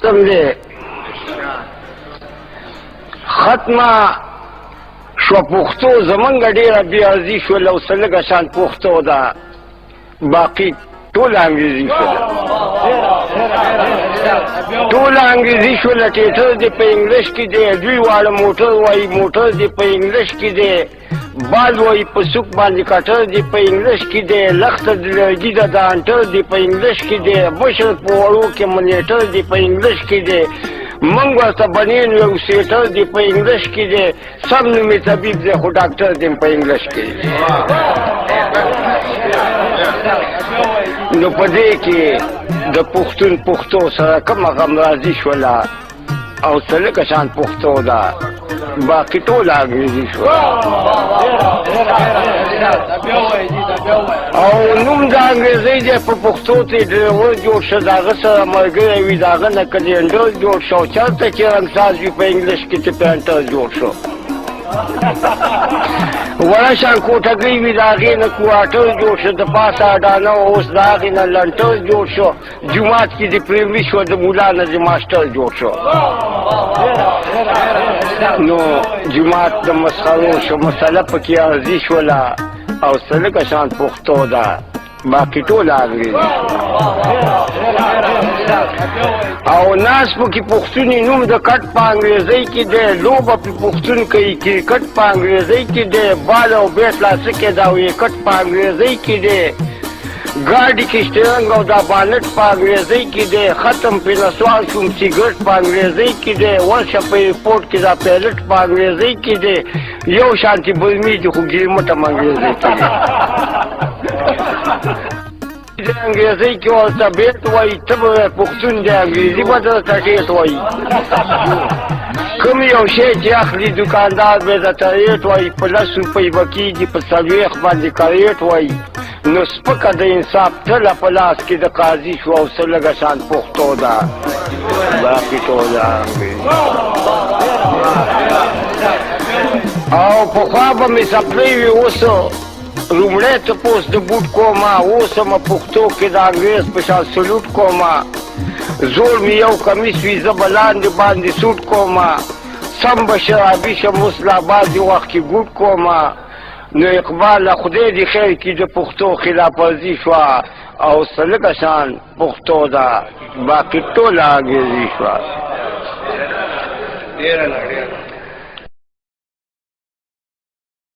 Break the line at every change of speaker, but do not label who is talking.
سمجھے ختمه شو پښتو زمونږ ډېره بې ارزي شوله اوس لږه شان پښتو ده باقي ټول انګریزي شوله ټول انګریزي شوله ټیټر دې په انګلیش کې دی دوی واړه موټر وایي موټر دې په انګلیش کې دی بال وایي په سوک باندې کټر دې په انګلیش کې دی لښته د لرګي ده د انټر دې په انګلیش کې دی بشر په وړو کې منیټر دې په انګلیش کې دی منګ ورته بنین یو سیټر دی په انګلیش کې دی سم نومې طبیب دی خو ډاکټر دی په انګلیش کې نو په دې کې د پښتون پښتو سره کومه غمرازي شوله او څه لکه شان پښتو ده باقي ټول انګریزي شوله او نوم د انګریزي دی په پښتو کې ډریور جوړ شه د هغه سره ملګری وي د هغه نه کلینډر جوړ شه او چېرته چې رنګساز وي په انګلیش کې چې پینټر جوړ شو وړه شان کوټګۍ وي د هغې نه کوارټر جوړ شو د پاسه اډانه اوس د هغې نه لنټر جوړ شو جومات کې د پریمري شو د مولا نه د ماسټر جوړ شو نو جومات د مسخرو شو مسله پکې ارزي شوله او څه لکه شان پښتو ده باقي ټول انګریزي او ناس پکې پښتوني نوم د کټ په انګریزۍ کې دی لوبه پې پښتون کوي کرکټ په انګریزۍ کې دی بال او بیټ لاسکې دا ویکټ په انګریزۍ کې دی ګاډي کې سټرنګ او دا بالټ په انګریزۍ کې دی ختم پې نسوار شوم سیګرټ په انګریزۍ کې دی ورشه په ایرپورټ کې دا پیلټ په انګریزۍ کې دی یو شانتي برمي دي خو ګیرمټ هم انګریزۍ کې دی د انګریزۍ کې ورته بیټ وایي ته به پښتون دی انګریزي به درته ټیټ وایي کوم یو شی چې اخلي دوکاندار به درته ریټ وایي په 10 روپۍ به کېږي په 40 باندې کریټ وایي نو سپکه د انصاف تله په لاس کې د قاضي شو او څه لږه شان پښتو ده باقي ټول او پخوا به مې څپلۍ وي اوس لومړی تپوس د بوټ کومه اوس هم پښتو کې د انګریز په شان سلوټ کومه زوړ مې یو کمیس وي زه به لاندې باندې سوټ کومه سم به شرابي شم اوس لا بعضې وخت کې ګوټ کومه نو اقباله خدای دې خیر کړي د پښتو خلاف ورزي شوه او څه لږه شان پښتو ده باقي ټوله انګریزي شوه